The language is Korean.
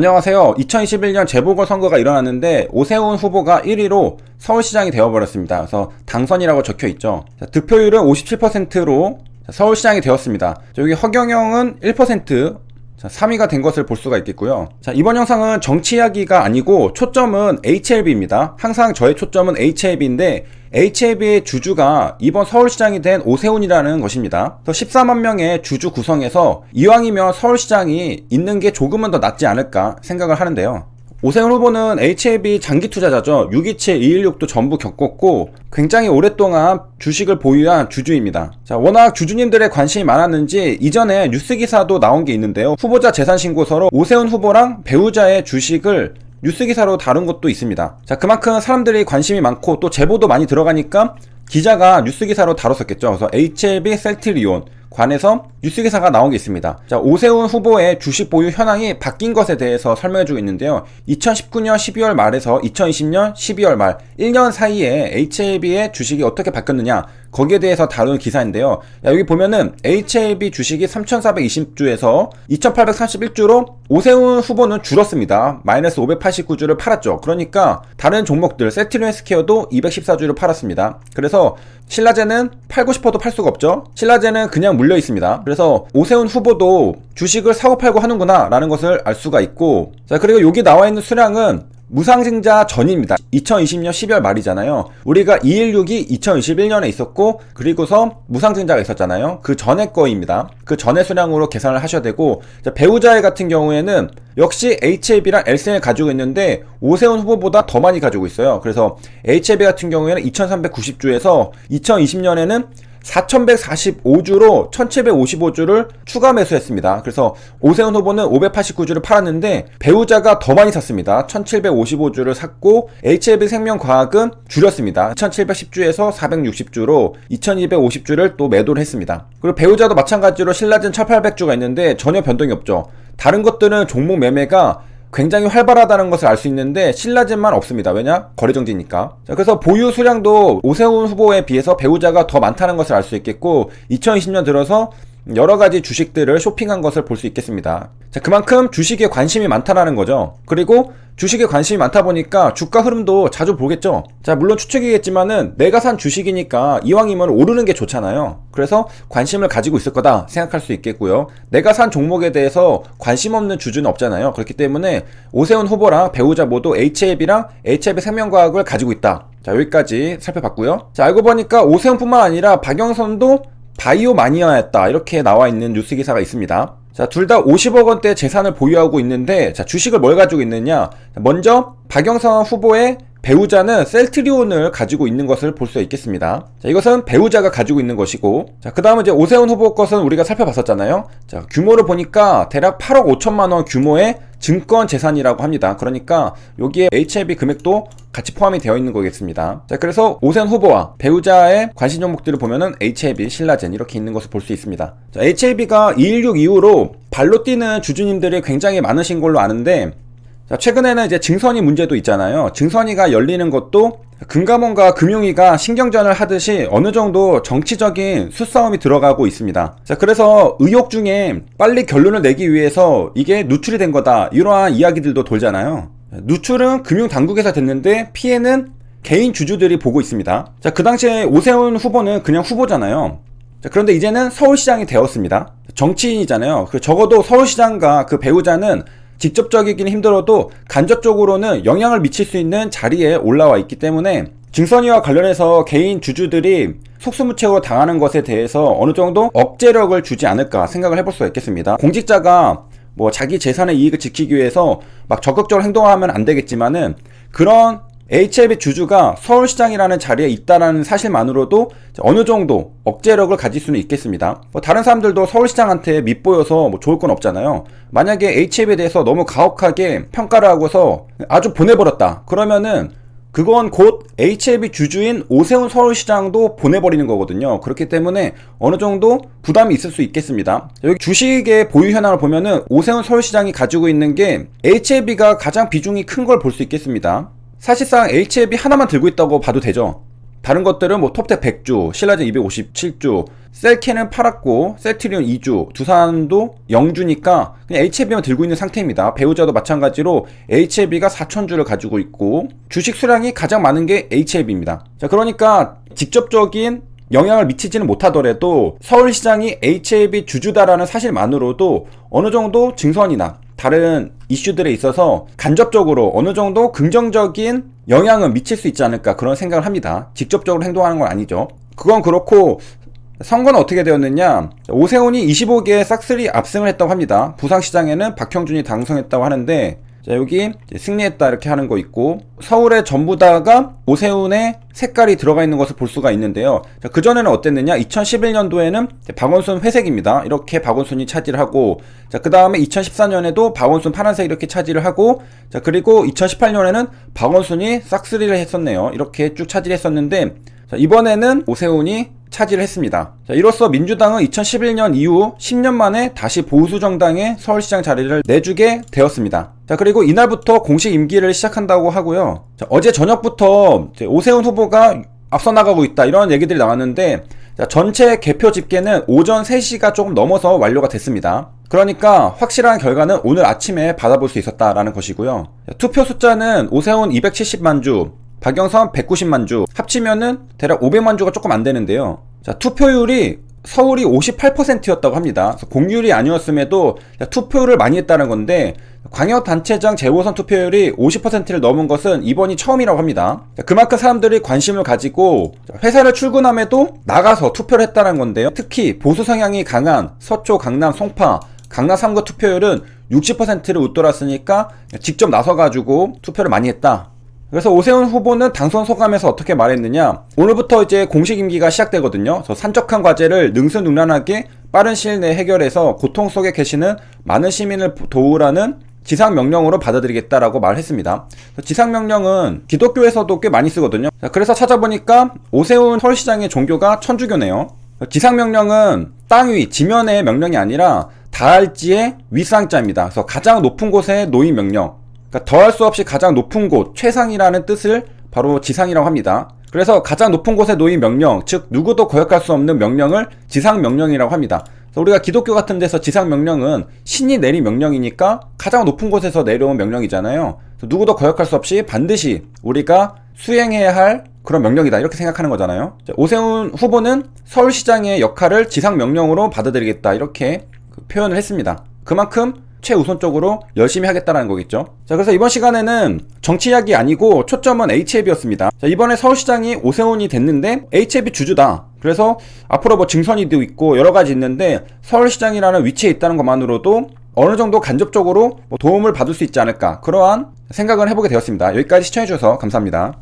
안녕하세요. 2021년 재보궐선거가 일어났는데 오세훈 후보가 1위로 서울시장이 되어버렸습니다. 그래서 당선이라고 적혀있죠. 득표율은 57%로 서울시장이 되었습니다. 여기 허경영은 1%, 3위가 된 것을 볼 수가 있겠고요. 자, 이번 영상은 정치 이야기가 아니고 초점은 HLB입니다. 항상 저의 초점은 HLB인데 HLB의 주주가 이번 서울시장이 된 오세훈이라는 것입니다. 14만 명의 주주 구성에서 이왕이면 서울시장이 있는 게 조금은 더 낫지 않을까 생각을 하는데요. 오세훈 후보는 HLB 장기 투자자죠. 627, 216도 전부 겪었고 굉장히 오랫동안 주식을 보유한 주주입니다. 자, 워낙 주주님들의 관심이 많았는지 이전에 뉴스 기사도 나온 게 있는데요. 후보자 재산 신고서로 오세훈 후보랑 배우자의 주식을 뉴스 기사로 다룬 것도 있습니다. 자, 그만큼 사람들이 관심이 많고 또 제보도 많이 들어가니까 기자가 뉴스 기사로 다뤘었겠죠. 그래서 HLB 셀트리온 관해서 뉴스 기사가 나온 게 있습니다. 자, 오세훈 후보의 주식 보유 현황이 바뀐 것에 대해서 설명해주고 있는데요. 2019년 12월 말에서 2020년 12월 말 1년 사이에 HLB의 주식이 어떻게 바뀌었느냐 거기에 대해서 다룬 기사인데요. 여기 보면은 HLB 주식이 3,420주에서 2,831주로 오세훈 후보는 줄었습니다. 마이너스 589주를 팔았죠. 그러니까 다른 종목들 셀트리온 헬스케어도 214주를 팔았습니다. 그래서 신라제는 팔고 싶어도 팔 수가 없죠. 신라제는 그냥 물려 있습니다. 그래서 오세훈 후보도 주식을 사고 팔고 하는구나 라는 것을 알 수가 있고, 자, 그리고 여기 나와 있는 수량은 무상증자 전입니다. 2020년 12월 말이잖아요. 우리가 216이 2021년에 있었고 그리고서 무상증자가 있었잖아요. 그 전의 거입니다. 그 전의 수량으로 계산을 하셔야 되고, 배우자의 같은 경우에는 역시 HLB랑 LCN을 가지고 있는데 오세훈 후보보다 더 많이 가지고 있어요. 그래서 HLB 같은 경우에는 2390주에서 2020년에는 4145주로 1755주를 추가 매수했습니다. 그래서 오세훈 후보는 589주를 팔았는데 배우자가 더 많이 샀습니다. 1755주를 샀고 HLB 생명과학은 줄였습니다. 1710주에서 460주로 2250주를 또 매도를 했습니다. 그리고 배우자도 마찬가지로 신라젠 1800주가 있는데 전혀 변동이 없죠. 다른 것들은 종목 매매가 굉장히 활발하다는 것을 알 수 있는데 신라젠만 없습니다. 왜냐? 거래정지니까. 자, 그래서 보유 수량도 오세훈 후보에 비해서 배우자가 더 많다는 것을 알 수 있겠고 2020년 들어서 여러가지 주식들을 쇼핑한 것을 볼 수 있겠습니다. 자, 그만큼 주식에 관심이 많다라는 거죠. 그리고 주식에 관심이 많다 보니까 주가 흐름도 자주 보겠죠. 자, 물론 추측이겠지만은 내가 산 주식이니까 이왕이면 오르는 게 좋잖아요. 그래서 관심을 가지고 있을 거다 생각할 수 있겠고요. 내가 산 종목에 대해서 관심 없는 주주는 없잖아요. 그렇기 때문에 오세훈 후보랑 배우자 모두 HLB랑 HLB 생명과학을 가지고 있다. 자, 여기까지 살펴봤고요. 자, 알고 보니까 오세훈뿐만 아니라 박영선도 바이오 마니아였다 이렇게 나와 있는 뉴스 기사가 있습니다. 자, 둘 다 50억 원대 재산을 보유하고 있는데, 자, 주식을 뭘 가지고 있느냐? 먼저 박영선 후보의 배우자는 셀트리온을 가지고 있는 것을 볼 수 있겠습니다. 자, 이것은 배우자가 가지고 있는 것이고, 자, 그 다음은 이제 오세훈 후보 것은 우리가 살펴봤었잖아요. 자, 규모를 보니까 대략 8억 5천만 원 규모의 증권 재산이라고 합니다. 그러니까 여기에 HLB 금액도 같이 포함이 되어 있는 거겠습니다. 자, 그래서 오세훈 후보와 배우자의 관심 종목들을 보면은 HLB, 신라젠 이렇게 있는 것을 볼 수 있습니다. 자, HLB가 216 이후로 발로 뛰는 주주님들이 굉장히 많으신 걸로 아는데, 자, 최근에는 이제 증선위 문제도 있잖아요. 증선위가 열리는 것도 금감원과 금융위가 신경전을 하듯이 어느 정도 정치적인 수싸움이 들어가고 있습니다. 자, 그래서 의혹 중에 빨리 결론을 내기 위해서 이게 누출이 된 거다 이러한 이야기들도 돌잖아요. 누출은 금융당국에서 됐는데 피해는 개인 주주들이 보고 있습니다. 자, 그 당시에 오세훈 후보는 그냥 후보잖아요. 자, 그런데 이제는 서울시장이 되었습니다. 정치인이잖아요. 적어도 서울시장과 그 배우자는 직접적이긴 힘들어도 간접적으로는 영향을 미칠 수 있는 자리에 올라와 있기 때문에 증선위와 관련해서 개인 주주들이 속수무책으로 당하는 것에 대해서 어느 정도 억제력을 주지 않을까 생각을 해볼 수가 있겠습니다. 공직자가 뭐 자기 재산의 이익을 지키기 위해서 막 적극적으로 행동하면 안 되겠지만은 그런 HLB 주주가 서울시장이라는 자리에 있다는 사실만으로도 어느 정도 억제력을 가질 수는 있겠습니다. 다른 사람들도 서울시장한테 밉보여서 뭐 좋을 건 없잖아요. 만약에 HLB에 대해서 너무 가혹하게 평가를 하고서 아주 보내버렸다. 그러면은 그건 곧 HLB 주주인 오세훈 서울시장도 보내버리는 거거든요. 그렇기 때문에 어느 정도 부담이 있을 수 있겠습니다. 여기 주식의 보유 현황을 보면은 오세훈 서울시장이 가지고 있는 게 HLB가 가장 비중이 큰 걸 볼 수 있겠습니다. 사실상 HLB 하나만 들고 있다고 봐도 되죠. 다른 것들은 뭐 톱텍 100주, 신라젠 257주, 셀케는 팔았고 셀트리온 2주, 두산도 0주니까 그냥 HLB만 들고 있는 상태입니다. 배우자도 마찬가지로 HLB가 4,000주를 가지고 있고 주식 수량이 가장 많은 게 HLB입니다. 자, 그러니까 직접적인 영향을 미치지는 못하더라도 서울시장이 HLB 주주다라는 사실만으로도 어느 정도 증선이나 다른 이슈들에 있어서 간접적으로 어느 정도 긍정적인 영향은 미칠 수 있지 않을까 그런 생각을 합니다. 직접적으로 행동하는 건 아니죠. 그건 그렇고 선거는 어떻게 되었느냐, 오세훈이 25개의 싹쓸이 압승을 했다고 합니다. 부산시장에는 박형준이 당선했다고 하는데, 자, 여기 승리했다 이렇게 하는 거 있고, 서울에 전부 다가 오세훈의 색깔이 들어가 있는 것을 볼 수가 있는데요. 자, 그전에는 어땠느냐, 2011년도에는 박원순 회색입니다. 이렇게 박원순이 차지를 하고, 자, 그 다음에 2014년에도 박원순 파란색 이렇게 차지를 하고, 자, 그리고 2018년에는 박원순이 싹쓸이를 했었네요. 이렇게 쭉 차지를 했었는데, 자, 이번에는 오세훈이 차지를 했습니다. 자, 이로써 민주당은 2011년 이후 10년 만에 다시 보수 정당의 서울시장 자리를 내주게 되었습니다. 자, 그리고 이날부터 공식 임기를 시작한다고 하고요. 자, 어제 저녁부터 오세훈 후보가 앞서 나가고 있다 이런 얘기들이 나왔는데, 자, 전체 개표 집계는 오전 3시가 조금 넘어서 완료가 됐습니다. 그러니까 확실한 결과는 오늘 아침에 받아볼 수 있었다라는 것이고요. 자, 투표 숫자는 오세훈 270만 주, 박영선 190만 주, 합치면은 대략 500만 주가 조금 안 되는데요. 자, 투표율이 서울이 58%였다고 합니다. 공휴일이 아니었음에도 투표를 많이 했다는 건데, 광역단체장 재보선 투표율이 50%를 넘은 것은 이번이 처음이라고 합니다. 자, 그만큼 사람들이 관심을 가지고 회사를 출근함에도 나가서 투표를 했다는 건데요. 특히 보수 성향이 강한 서초, 강남, 송파, 강남 3구 투표율은 60%를 웃돌았으니까 직접 나서가지고 투표를 많이 했다. 그래서 오세훈 후보는 당선 소감에서 어떻게 말했느냐, 오늘부터 이제 공식 임기가 시작되거든요. 산적한 과제를 능수능란하게 빠른 시일 내에 해결해서 고통 속에 계시는 많은 시민을 도우라는 지상명령으로 받아들이겠다라고 말했습니다. 지상명령은 기독교에서도 꽤 많이 쓰거든요. 그래서 찾아보니까 오세훈 서울시장의 종교가 천주교네요. 지상명령은 땅 위, 지면의 명령이 아니라 다할지의 윗상자입니다. 그래서 가장 높은 곳의 노임명령, 그러니까 더할 수 없이 가장 높은 곳, 최상이라는 뜻을 바로 지상이라고 합니다. 그래서 가장 높은 곳에 놓인 명령, 즉 누구도 거역할 수 없는 명령을 지상명령이라고 합니다. 그래서 우리가 기독교 같은 데서 지상명령은 신이 내린 명령이니까 가장 높은 곳에서 내려온 명령이잖아요. 그래서 누구도 거역할 수 없이 반드시 우리가 수행해야 할 그런 명령이다 이렇게 생각하는 거잖아요. 오세훈 후보는 서울시장의 역할을 지상명령으로 받아들이겠다 이렇게 표현을 했습니다. 그만큼 최우선적으로 열심히 하겠다는 거겠죠. 자, 그래서 이번 시간에는 정치 이야기 아니고 초점은 HLB였습니다. 자, 이번에 서울시장이 오세훈이 됐는데 HLB 주주다. 그래서 앞으로 뭐 증선이도 있고 여러 가지 있는데 서울시장이라는 위치에 있다는 것만으로도 어느 정도 간접적으로 뭐 도움을 받을 수 있지 않을까, 그러한 생각을 해보게 되었습니다. 여기까지 시청해주셔서 감사합니다.